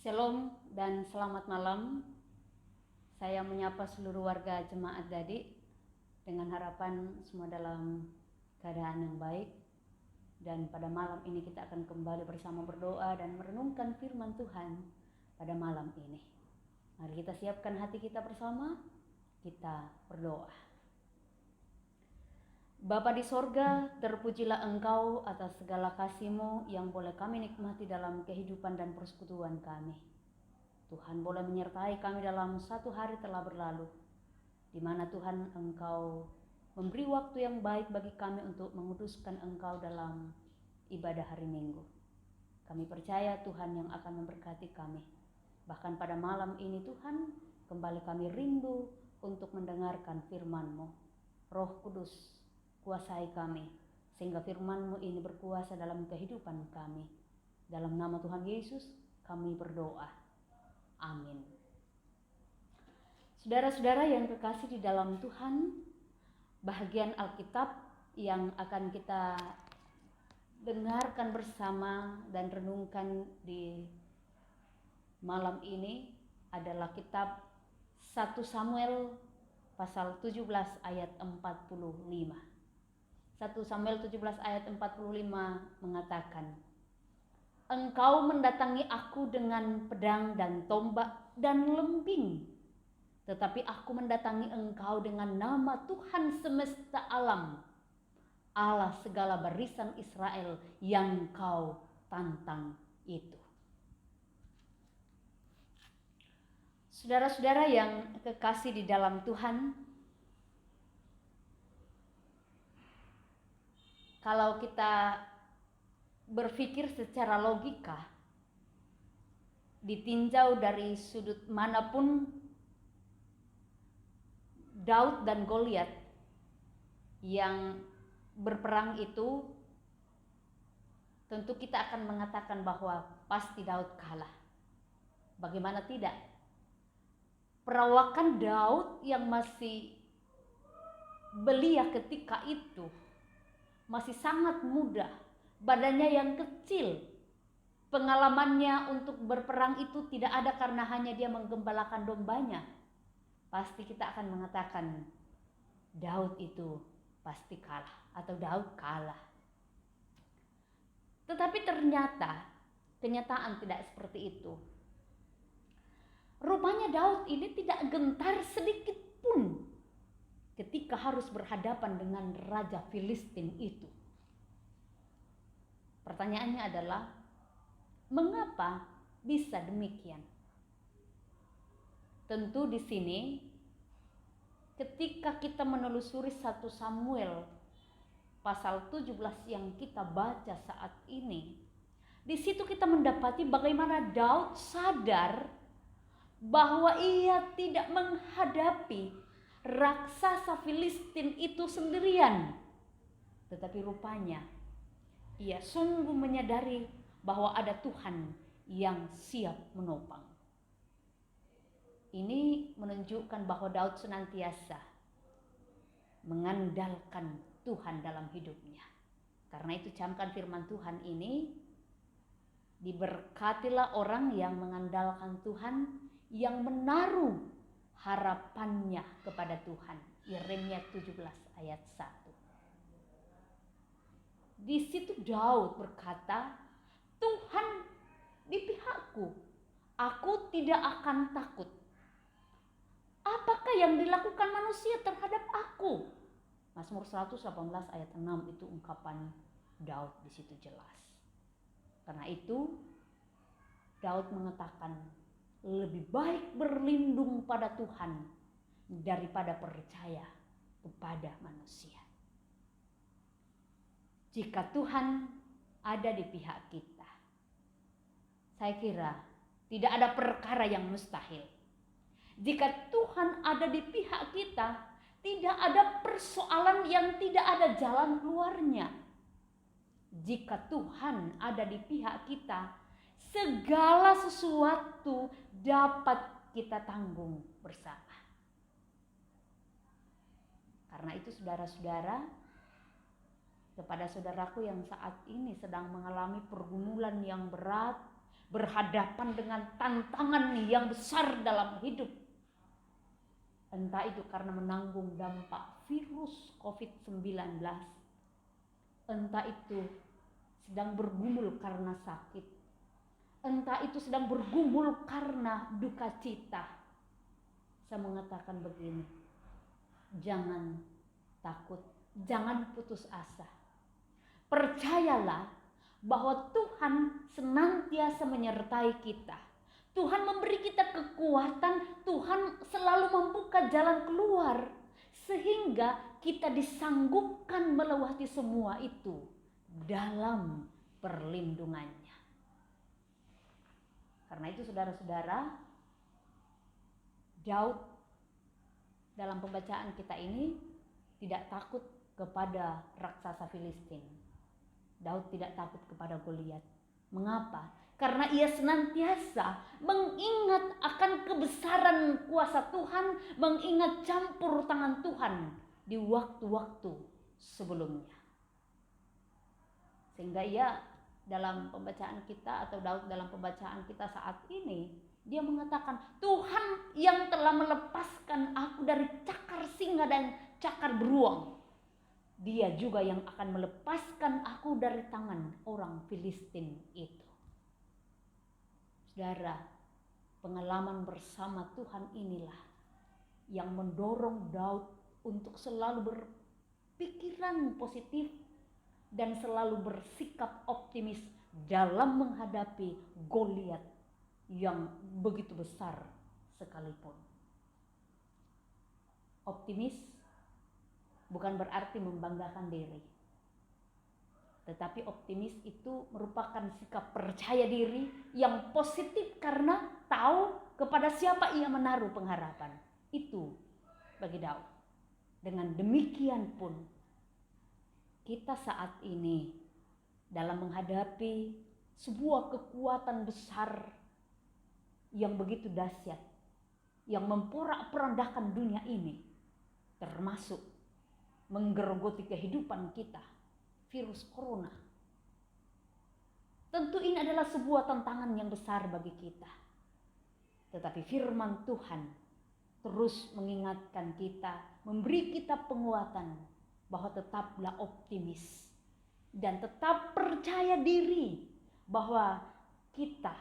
Shalom dan selamat malam. Saya menyapa seluruh warga Jemaat Dadi dengan harapan semua dalam keadaan yang baik. Dan pada malam ini kita akan kembali bersama berdoa dan merenungkan firman Tuhan pada malam ini. Mari kita siapkan hati kita bersama, kita berdoa. Bapa di sorga, terpujilah Engkau atas segala kasih-Mu yang boleh kami nikmati dalam kehidupan dan persekutuan kami. Tuhan boleh menyertai kami dalam satu hari telah berlalu, di mana Tuhan Engkau memberi waktu yang baik bagi kami untuk menguduskan Engkau dalam ibadah hari Minggu. Kami percaya Tuhan yang akan memberkati kami. Bahkan pada malam ini Tuhan, kembali kami rindu untuk mendengarkan firman-Mu. Roh Kudus, kuasai kami, sehingga firman-Mu ini berkuasa dalam kehidupan kami. Dalam nama Tuhan Yesus, kami berdoa. Amin. Saudara-saudara yang terkasih di dalam Tuhan, bahagian Alkitab yang akan kita dengarkan bersama dan renungkan di malam ini adalah kitab 1 Samuel pasal 17 ayat 45. 1 Samuel 17 ayat 45 mengatakan, Engkau mendatangi aku dengan pedang dan tombak dan lembing, tetapi aku mendatangi engkau dengan nama Tuhan semesta alam, Allah segala barisan Israel yang kau tantang itu. Saudara-saudara yang kekasih di dalam Tuhan, kalau kita berpikir secara logika, ditinjau dari sudut manapun, Daud dan Goliat yang berperang itu, tentu kita akan mengatakan bahwa pasti Daud kalah. Bagaimana tidak? Perawakan Daud yang masih belia ketika itu, masih sangat muda, badannya yang kecil, pengalamannya untuk berperang itu tidak ada karena hanya dia menggembalakan dombanya. Pasti kita akan mengatakan Daud itu pasti kalah atau Daud kalah. Tetapi ternyata kenyataan tidak seperti itu. Rupanya Daud ini tidak gentar sedikit pun ketika harus berhadapan dengan Raja Filistin itu. Pertanyaannya adalah, mengapa bisa demikian? Tentu di sini ketika kita menelusuri 1 Samuel pasal 17 yang kita baca saat ini, di situ kita mendapati bagaimana Daud sadar bahwa ia tidak menghadapi raksasa Filistin itu sendirian. Tetapi rupanya ia sungguh menyadari bahwa ada Tuhan yang siap menopang. Ini menunjukkan bahwa Daud senantiasa mengandalkan Tuhan dalam hidupnya. Karena itu camkan firman Tuhan ini, diberkatilah orang yang mengandalkan Tuhan, yang menaruh harapannya kepada Tuhan. Yeremia 17 ayat 1. Di situ Daud berkata, Tuhan di pihakku, aku tidak akan takut. Apakah yang dilakukan manusia terhadap aku? Mazmur 118 ayat 6 itu ungkapan Daud di situ jelas. Karena itu Daud mengatakan, lebih baik berlindung pada Tuhan daripada percaya kepada manusia. Jika Tuhan ada di pihak kita, saya kira tidak ada perkara yang mustahil. Jika Tuhan ada di pihak kita, tidak ada persoalan yang tidak ada jalan keluarnya. Jika Tuhan ada di pihak kita, segala sesuatu dapat kita tanggung bersama. Karena itu saudara-saudara, kepada saudaraku yang saat ini sedang mengalami pergumulan yang berat, berhadapan dengan tantangan yang besar dalam hidup. Entah itu karena menanggung dampak virus COVID-19, entah itu sedang bergumul karena sakit, entah itu sedang bergumul karena duka cita. Saya mengatakan begini, jangan takut, jangan putus asa. Percayalah bahwa Tuhan senantiasa menyertai kita. Tuhan memberi kita kekuatan, Tuhan selalu membuka jalan keluar sehingga kita disanggupkan melewati semua itu dalam perlindungannya. Karena itu saudara-saudara, Daud dalam pembacaan kita ini tidak takut kepada raksasa Filistin. Daud tidak takut kepada Goliat. Mengapa? Karena ia senantiasa mengingat akan kebesaran kuasa Tuhan, mengingat campur tangan Tuhan di waktu-waktu sebelumnya. Sehingga ia dalam pembacaan kita atau Daud dalam pembacaan kita saat ini, dia mengatakan, Tuhan yang telah melepaskan aku dari cakar singa dan cakar beruang, Dia juga yang akan melepaskan aku dari tangan orang Filistin itu. Saudara, pengalaman bersama Tuhan inilah yang mendorong Daud untuk selalu berpikiran positif dan selalu bersikap optimis dalam menghadapi Goliat yang begitu besar sekalipun. Optimis bukan berarti membanggakan diri, tetapi optimis itu merupakan sikap percaya diri yang positif karena tahu kepada siapa ia menaruh pengharapan. Itu bagi Daud. Dengan demikian pun kita saat ini dalam menghadapi sebuah kekuatan besar yang begitu dahsyat, yang memporak-porandakan dunia ini, termasuk menggerogoti kehidupan kita, virus corona. Tentu ini adalah sebuah tantangan yang besar bagi kita. Tetapi firman Tuhan terus mengingatkan kita, memberi kita penguatan bahwa tetaplah optimis dan tetap percaya diri bahwa kita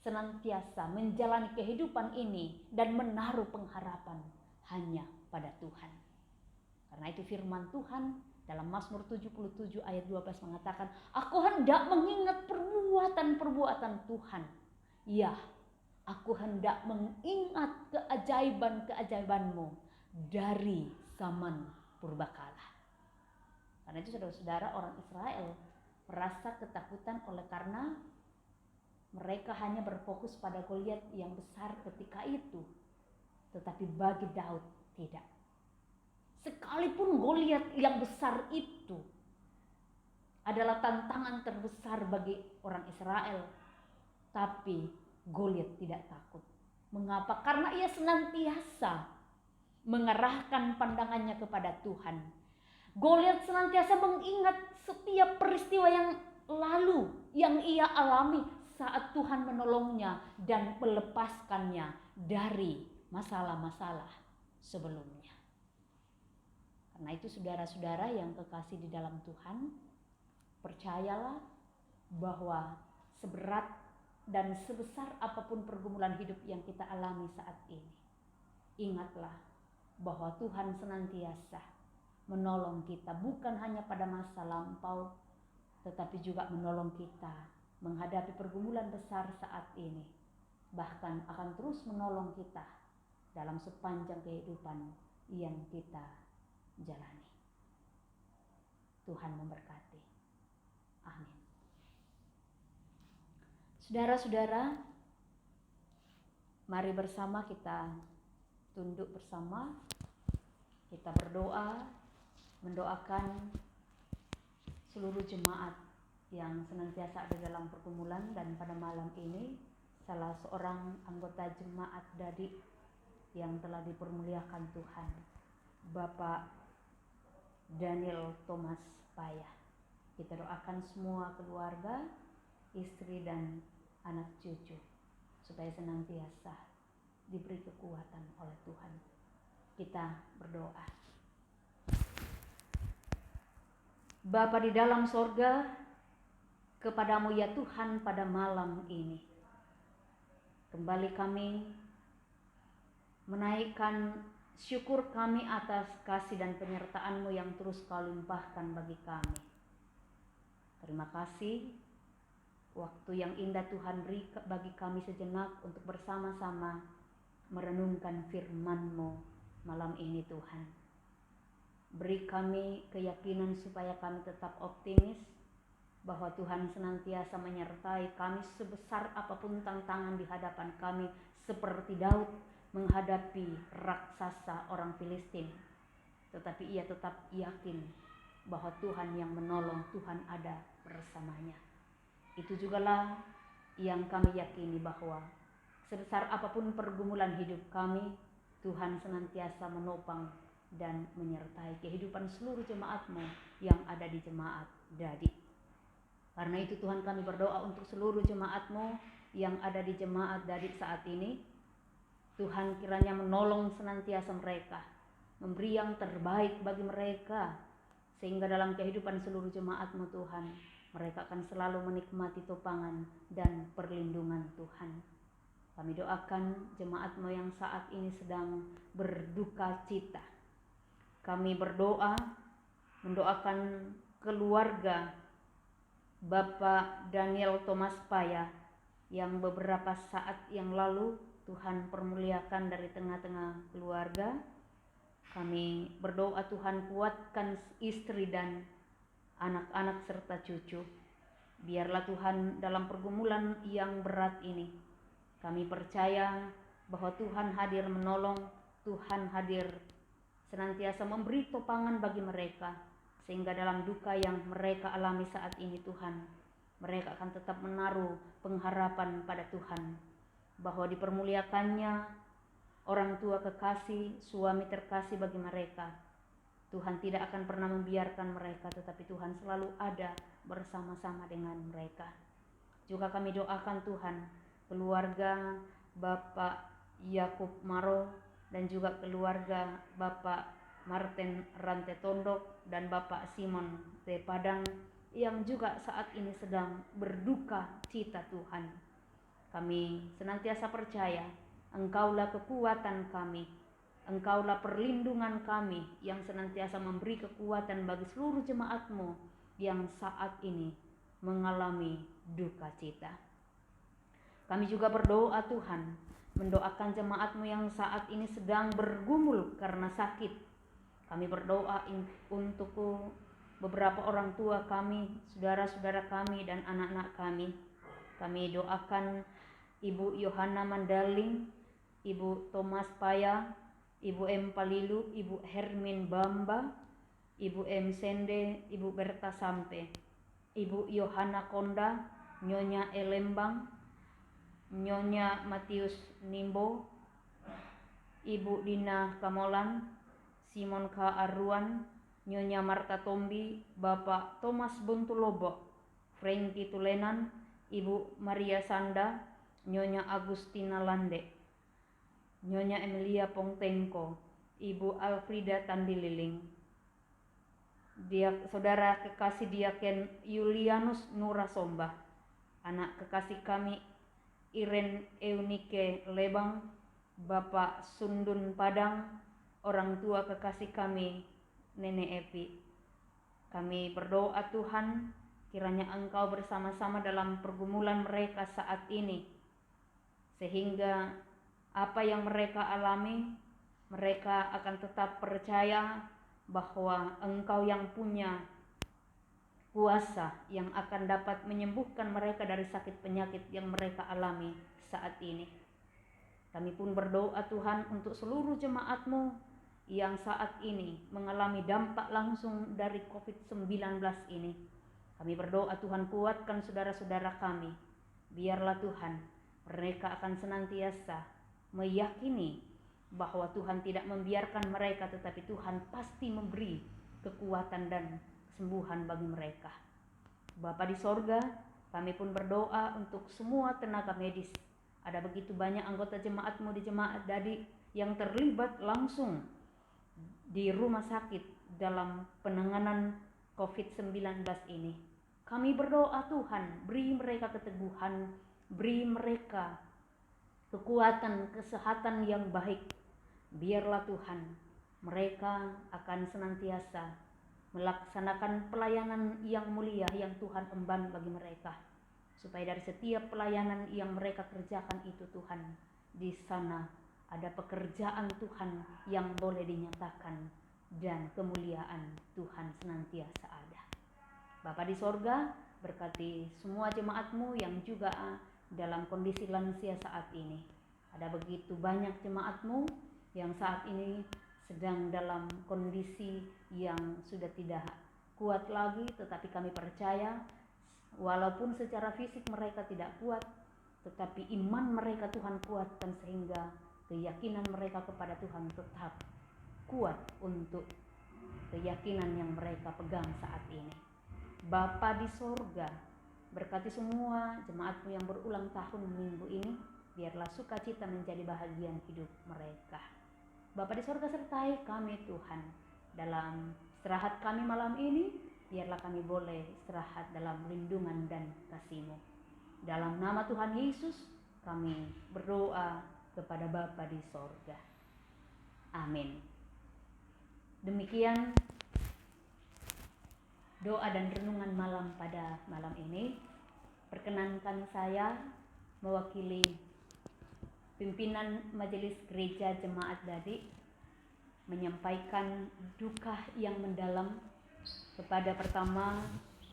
senantiasa menjalani kehidupan ini dan menaruh pengharapan hanya pada Tuhan. Karena itu firman Tuhan dalam Mazmur 77 ayat 12 mengatakan, aku hendak mengingat perbuatan-perbuatan Tuhan. Ya, aku hendak mengingat keajaiban-keajaiban-Mu dari zaman purbakala. Karena itu saudara-saudara, orang Israel merasa ketakutan oleh karena mereka hanya berfokus pada Goliat yang besar ketika itu. Tetapi bagi Daud tidak. Sekalipun Goliat yang besar itu adalah tantangan terbesar bagi orang Israel, tapi Goliat tidak takut. Mengapa? Karena ia senantiasa mengarahkan pandangannya kepada Tuhan. Goliat senantiasa mengingat setiap peristiwa yang lalu yang ia alami saat Tuhan menolongnya dan melepaskannya dari masalah-masalah sebelumnya. Karena itu saudara-saudara yang kekasih di dalam Tuhan, percayalah bahwa seberat dan sebesar apapun pergumulan hidup yang kita alami saat ini, ingatlah bahwa Tuhan senantiasa menolong kita bukan hanya pada masa lampau, tetapi juga menolong kita menghadapi pergumulan besar saat ini. Bahkan akan terus menolong kita dalam sepanjang kehidupan yang kita jalani. Tuhan memberkati. Amin. Saudara-saudara, mari bersama kita tunduk bersama. Kita berdoa, mendoakan seluruh jemaat yang senantiasa ada dalam pergumulan. Dan pada malam ini salah seorang anggota jemaat Dadi yang telah dipermuliakan Tuhan, Bapak Daniel Thomas Payah. Kita doakan semua keluarga, istri dan anak cucu, supaya senantiasa diberi kekuatan oleh Tuhan. Kita berdoa. Bapa di dalam sorga, kepadamu ya Tuhan pada malam ini, kembali kami menaikkan syukur kami atas kasih dan penyertaan-Mu yang terus Kau limpahkan bagi kami. Terima kasih waktu yang indah Tuhan beri bagi kami sejenak untuk bersama-sama merenungkan firman-Mu malam ini Tuhan. Beri kami keyakinan supaya kami tetap optimis bahwa Tuhan senantiasa menyertai kami sebesar apapun tantangan di hadapan kami, seperti Daud menghadapi raksasa orang Filistin. Tetapi ia tetap yakin bahwa Tuhan yang menolong, Tuhan ada bersamanya. Itu jugalah yang kami yakini, bahwa sebesar apapun pergumulan hidup kami, Tuhan senantiasa menopang dan menyertai kehidupan seluruh jemaat-Mu yang ada di jemaat Dadi. Karena itu Tuhan, kami berdoa untuk seluruh jemaat-Mu yang ada di jemaat Dadi saat ini. Tuhan kiranya menolong senantiasa mereka, memberi yang terbaik bagi mereka, sehingga dalam kehidupan seluruh jemaat-Mu Tuhan, mereka akan selalu menikmati topangan dan perlindungan Tuhan. Kami doakan jemaat-Mu yang saat ini sedang berduka cita. Kami berdoa, mendoakan keluarga Bapak Daniel Thomas Paya yang beberapa saat yang lalu Tuhan permuliakan dari tengah-tengah keluarga. Kami berdoa Tuhan kuatkan istri dan anak-anak serta cucu. Biarlah Tuhan dalam pergumulan yang berat ini, kami percaya bahwa Tuhan hadir menolong, Tuhan hadir senantiasa memberi topangan bagi mereka, sehingga dalam duka yang mereka alami saat ini Tuhan, mereka akan tetap menaruh pengharapan pada Tuhan, bahwa dipermuliakannya orang tua kekasih, suami terkasih bagi mereka. Tuhan tidak akan pernah membiarkan mereka, tetapi Tuhan selalu ada bersama-sama dengan mereka. Juga kami doakan Tuhan keluarga Bapak Yakub Maro dan juga keluarga Bapak Martin Rante Tondok dan Bapak Simon T. Padang yang juga saat ini sedang berduka cita Tuhan. Kami senantiasa percaya Engkaulah kekuatan kami, Engkaulah perlindungan kami yang senantiasa memberi kekuatan bagi seluruh jemaat-Mu yang saat ini mengalami duka cita. Kami juga berdoa Tuhan, mendoakan jemaat-Mu yang saat ini sedang bergumul karena sakit. Kami berdoa untuk beberapa orang tua kami, saudara-saudara kami dan anak-anak kami. Kami doakan Ibu Yohana Mandaling, Ibu Thomas Paya, Ibu M. Palilu, Ibu Hermin Bamba, Ibu M. Sende, Ibu Berta Sampe, Ibu Yohana Konda, Nyonya Elembang, Nyonya Matius Nimbo, Ibu Dina Kamolan, Simon K. Arwan, Nyonya Marta Tombi, Bapak Thomas Buntulobo, Franky Tulenan, Ibu Maria Sanda, Nyonya Agustina Lande, Nyonya Emilia Pongtengko, Ibu Alfrida Tandililing, Saudara kekasih Diaken Julianus Nurasomba, anak kekasih kami Iren Eunike Lebang, Bapak Sundun Padang, orang tua kekasih kami Nenek Epi. Kami berdoa Tuhan, kiranya Engkau bersama-sama dalam pergumulan mereka saat ini, sehingga apa yang mereka alami, mereka akan tetap percaya bahwa Engkau yang punya kuasa yang akan dapat menyembuhkan mereka dari sakit penyakit yang mereka alami saat ini. Kami pun berdoa Tuhan untuk seluruh jemaat-Mu yang saat ini mengalami dampak langsung dari COVID-19 ini. Kami berdoa Tuhan kuatkan saudara-saudara kami. Biarlah Tuhan mereka akan senantiasa meyakini bahwa Tuhan tidak membiarkan mereka, tetapi Tuhan pasti memberi kekuatan dan kesembuhan bagi mereka. Bapa di sorga, Kami pun berdoa untuk semua tenaga medis. Ada begitu banyak anggota jemaatmu di jemaat Dadi yang terlibat langsung di rumah sakit dalam penanganan COVID-19 ini. Kami berdoa Tuhan, beri mereka keteguhan, beri mereka kekuatan, kesehatan yang baik. Biarlah Tuhan, mereka akan senantiasa melaksanakan pelayanan yang mulia yang Tuhan emban bagi mereka. Supaya dari setiap pelayanan yang mereka kerjakan itu Tuhan, di sana ada pekerjaan Tuhan yang boleh dinyatakan dan kemuliaan Tuhan senantiasa ada. Bapa di sorga, berkati semua jemaatmu yang juga dalam kondisi lansia saat ini. Ada begitu banyak jemaatmu yang saat ini sedang dalam kondisi yang sudah tidak kuat lagi, tetapi kami percaya walaupun secara fisik mereka tidak kuat, tetapi iman mereka Tuhan kuatkan sehingga keyakinan mereka kepada Tuhan tetap kuat untuk keyakinan yang mereka pegang saat ini. Bapa di sorga, berkati semua jemaatmu yang berulang tahun minggu ini, biarlah sukacita menjadi bahagian hidup mereka. Bapa di sorga, sertai kami Tuhan dalam istirahat kami malam ini, biarlah kami boleh istirahat dalam lindungan dan kasih-Mu. Dalam nama Tuhan Yesus kami berdoa kepada Bapa di sorga. Amin. Demikian doa dan renungan malam pada malam ini. Perkenankan saya mewakili pimpinan Majelis Gereja Jemaat Dadi menyampaikan duka yang mendalam kepada pertama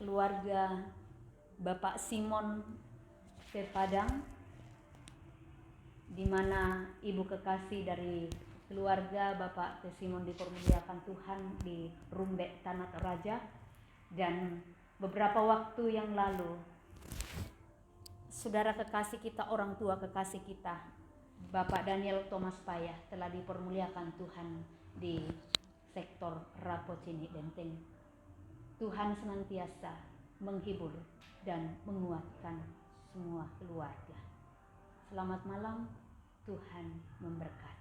keluarga Bapak Simon Padang, di mana ibu kekasih dari keluarga Bapak Simon dipermuliakan Tuhan di Rumbek Tanah Toraja. Dan beberapa waktu yang lalu saudara kekasih kita, orang tua kekasih kita, Bapak Daniel Thomas Payah telah dipermuliakan Tuhan di sektor Rapocini Benteng. Tuhan senantiasa menghibur dan menguatkan semua keluarga. Selamat malam, Tuhan memberkati.